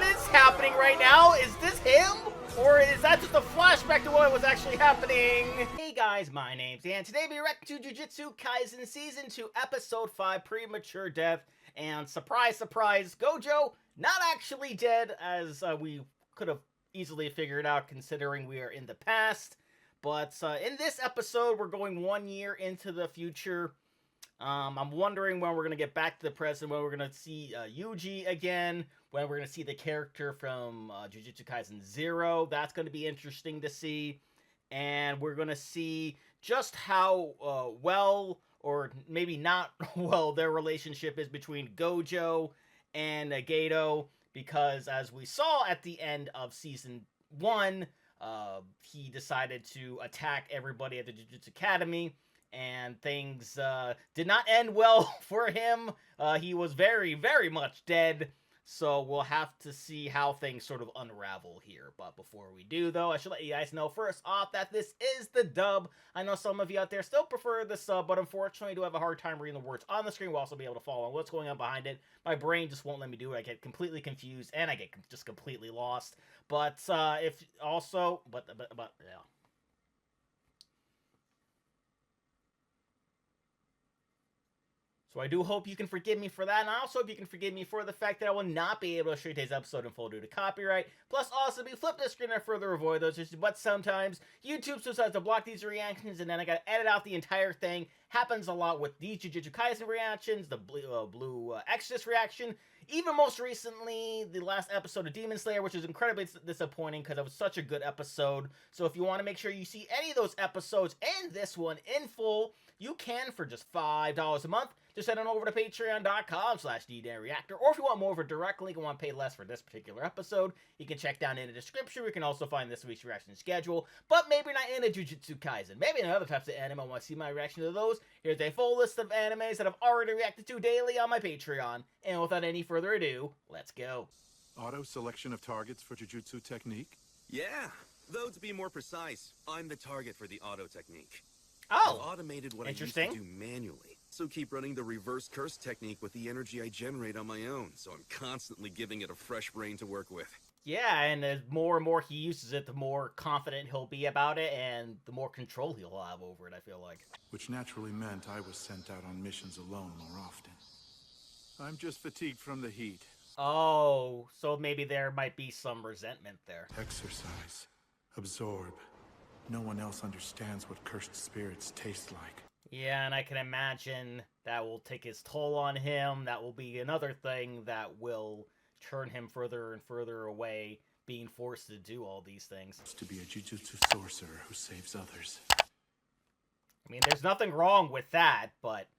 is happening right now. Is this him? Or is that just a flashback to what was actually happening? Hey guys, my name's Dan. Today we react to Jujutsu Kaisen Season 2, Episode 5, Premature Death. And surprise, surprise, Gojo not actually dead, as we could have easily figured out considering we are in the past. But in this episode, we're going 1 year into the future. I'm wondering when we're going to get back to the present, when we're going to see Yuji again, when we're going to see the character from Jujutsu Kaisen 0. That's going to be interesting to see. And we're going to see just how well, or maybe not well, their relationship is between Gojo and Gato. Because as we saw at the end of Season 1, he decided to attack everybody at the Jujutsu Academy. And things did not end well for him. He was very, very much dead. So we'll have to see how things sort of unravel here. But before we do, though, I should let you guys know first off that this is the dub. I know some of you out there still prefer the sub, but unfortunately I do have a hard time reading the words on the screen. We'll also be able to follow what's going on behind it. My brain just won't let me do it. I get completely confused and I get just completely lost. But if also, but yeah. So I do hope you can forgive me for that, and I also hope you can forgive me for the fact that I will not be able to show you today's episode in full due to copyright. Plus, also be flip the screen and further avoid those issues, but sometimes YouTube decides to block these reactions, and then I gotta edit out the entire thing. Happens a lot with these Jujutsu Kaisen reactions, the blue Exorcist reaction, even most recently, the last episode of Demon Slayer, which is incredibly disappointing because it was such a good episode. So if you want to make sure you see any of those episodes and this one in full, you can for just $5 a month. Just head on over to patreon.com/DDanReactor, or if you want more of a direct link and want to pay less for this particular episode, you can check down in the description. We can also find this week's reaction schedule, but maybe not in a Jujutsu Kaisen, maybe in other types of anime. I want to see my reaction to those. Here's a full list of animes that I've already reacted to daily on my Patreon, and without any further ado, let's go. Auto selection of targets for Jujutsu technique? Yeah, though to be more precise, I'm the target for the auto technique. Oh, I've automated what I used interesting. to do manually, so keep running the reverse curse technique with the energy I generate on my own, so I'm constantly giving it a fresh brain to work with. Yeah, and as more and more he uses it, the more confident he'll be about it, and the more control he'll have over it, I feel like. Which naturally meant I was sent out on missions alone more often. I'm just fatigued from the heat. Oh, so maybe there might be some resentment there. Exercise. Absorb. No one else understands what cursed spirits taste like. Yeah, and I can imagine that will take his toll on him. That will be another thing that will turn him further and further away, being forced to do all these things. To be a Jujutsu sorcerer who saves others. I mean, there's nothing wrong with that, but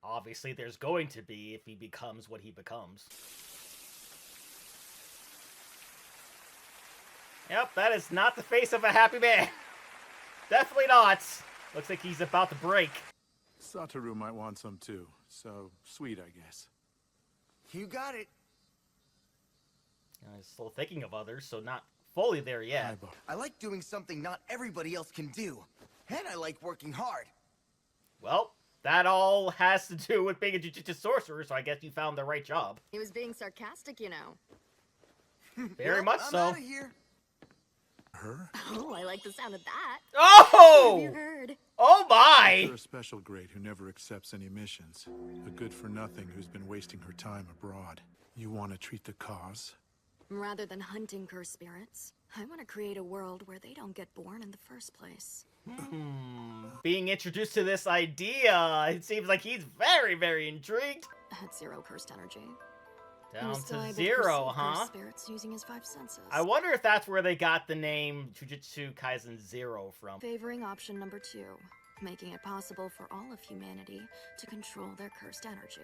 obviously there's going to be if he becomes what he becomes. Yep, that is not the face of a happy man. Definitely not. Looks like he's about to break. Satoru might want some too, so sweet, I guess. You got it. I'm still thinking of others, so not fully there yet. Yaiba. I like doing something not everybody else can do. And I like working hard. Well, that all has to do with being a Jujutsu sorcerer, so I guess you found the right job. He was being sarcastic, you know. Very Well, much I'm so. outta here. Her? Oh, I like the sound of that. Oh! Have you heard? Oh my! You're a special grade who never accepts any missions. A good-for-nothing who's been wasting her time abroad. You want to treat the cause? Rather than hunting cursed spirits, I want to create a world where they don't get born in the first place. Being introduced to this idea, it seems like he's very, very intrigued. At zero cursed energy. He Down was still to able 0, perceive huh? cursed spirits using his 5 senses. I wonder if that's where they got the name Jujutsu Kaisen 0 from. Favoring option number 2, making it possible for all of humanity to control their cursed energy.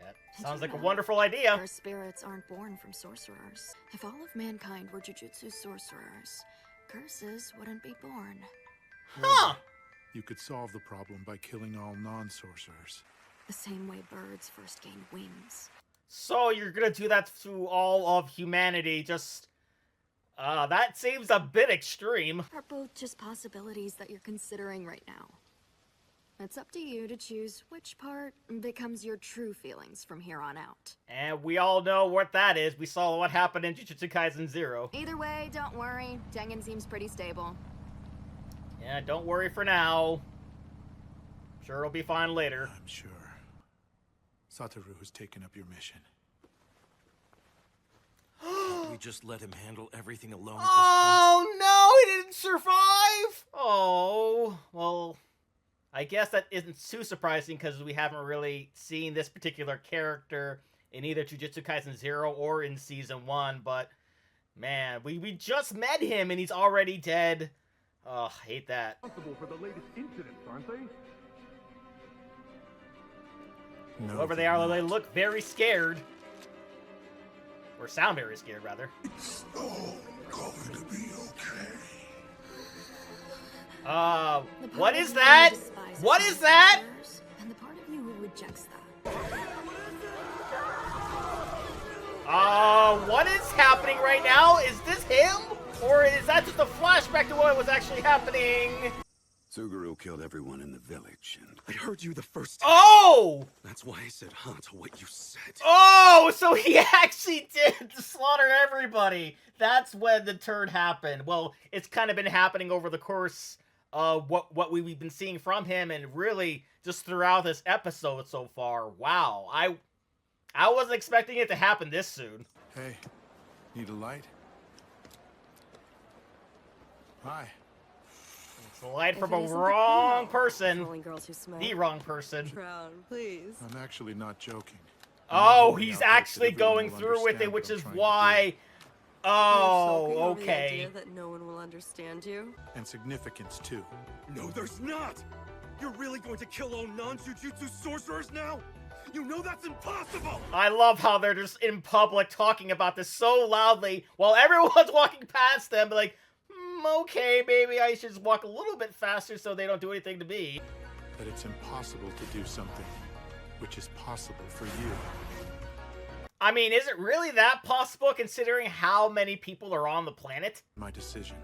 That Did sounds you like a know wonderful idea. Cursed spirits aren't born from sorcerers. If all of mankind were Jujutsu sorcerers, curses wouldn't be born. Huh! You could solve the problem by killing all non-sorcerers. The same way birds first gain wings. So you're gonna do that to all of humanity, just... that seems a bit extreme. Are both just possibilities that you're considering right now. It's up to you to choose which part becomes your true feelings from here on out. And we all know what that is. We saw what happened in Jujutsu Kaisen 0. Either way, don't worry. Tengen seems pretty stable. Yeah, don't worry for now. Sure it'll be fine later. I'm sure. Satoru has taken up your mission. We just let him handle everything alone at this Oh no, he didn't survive! Oh, well, I guess that isn't too surprising because we haven't really seen this particular character in either Jujutsu Kaisen 0 or in Season 1, but man, we just met him and he's already dead. Oh, I hate that. Responsible for the latest incidents, aren't they? No, Whoever they they're are, they not. look very scared. Or sound very scared, rather. It's all going to be okay. The part What of is you that? who despises What is that? sorcerers, and the part of you who rejects that. What is happening right now? Is this him? Or is that just a flashback to what was actually happening? Suguru killed everyone in the village, and I heard you the first time. Oh! That's why I said huh to what you said. Oh, so he actually did slaughter everybody. That's when the turn happened. Well, it's kind of been happening over the course of what we've been seeing from him, and really just throughout this episode so far. Wow, I wasn't expecting it to happen this soon. Hey, need a light? Hi. It's a light from If a it isn't the wrong Kumo, person. trolling girls who smoke. The wrong person. Frown, please. I'm actually not joking. Oh, I'm he's holding out hope actually that everyone going will through with it, understand which what I'm is trying to why... You're Oh, sulking over the okay. idea that no one will understand you. do. And significance, too. No, there's not! You're really going to kill all non-jujutsu sorcerers now? You know that's impossible! I love how they're just in public talking about this so loudly while everyone's walking past them, like, okay, maybe I should just walk a little bit faster so they don't do anything to me. That it's impossible to do something which is possible for you. I mean, is it really that possible considering how many people are on the planet? My decision.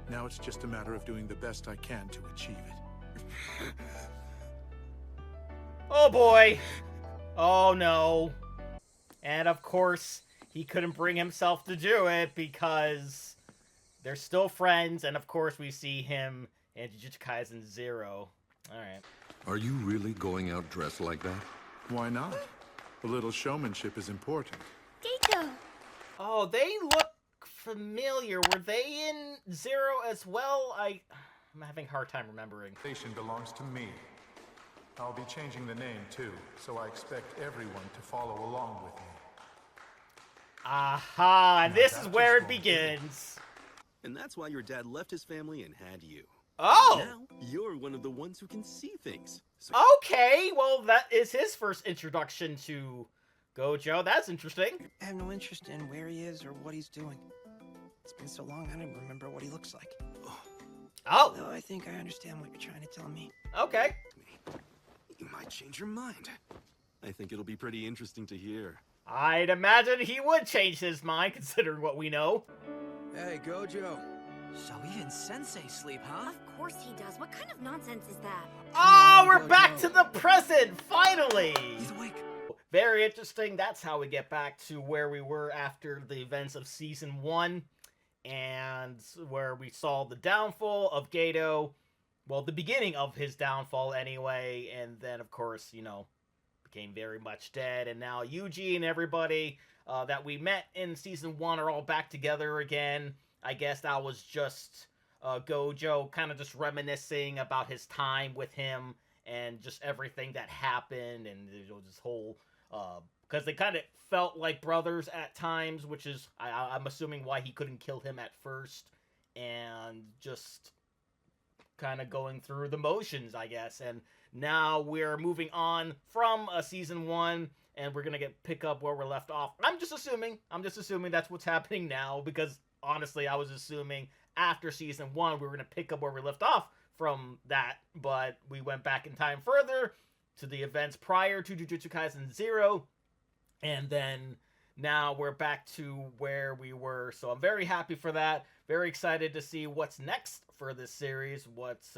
Now it's just a matter of doing the best I can to achieve it. Oh boy. Oh no. And of course, he couldn't bring himself to do it because they're still friends, and of course we see him in Jujutsu Kaisen 0. Alright. Are you really going out dressed like that? Why not? A little showmanship is important. Oh, they look familiar. Were they in 0 as well? I'm having a hard time remembering. Station belongs to me. I'll be changing the name, too, so I expect everyone to follow along with me. Aha, and this that is where it just won't begins. And that's why your dad left his family and had you. Oh! Now, you're one of the ones who can see things. So Okay, well, that is his first introduction to Gojo. That's interesting. I have no interest in where he is or what he's doing. It's been so long I don't even remember what he looks like. Oh, Though I think I understand what you're trying to tell me. okay. you might change your mind. I think it'll be pretty interesting to hear. I'd imagine he would change his mind, considering what we know. Hey, Gojo. So even Sensei sleep, huh? Of course he does. What kind of nonsense is that? Oh, we're back to the present, finally! He's awake. Very interesting. That's how we get back to where we were after the events of Season 1, and where we saw the downfall of Gato. Well, the beginning of his downfall anyway, and then, of course, you know, became very much dead, and now Yuji and everybody that we met in Season 1 are all back together again. I guess that was just Gojo kind of just reminiscing about his time with him and just everything that happened, and you know, this whole because they kind of felt like brothers at times, which is I'm assuming why he couldn't kill him at first, and just kind of going through the motions, I guess. And now we're moving on from Season 1, and we're gonna pick up where we're left off. I'm just assuming that's what's happening now, because honestly, I was assuming after Season 1 we were gonna pick up where we left off from that, but we went back in time further to the events prior to Jujutsu Kaisen 0, and then now we're back to where we were. So I'm very happy for that. Very excited to see what's next for this series, what's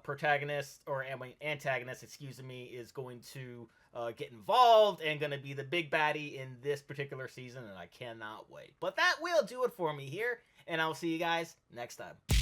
protagonist, or antagonist, excuse me, is going to get involved and going to be the big baddie in this particular season, and I cannot wait. But that will do it for me here, and I'll see you guys next time.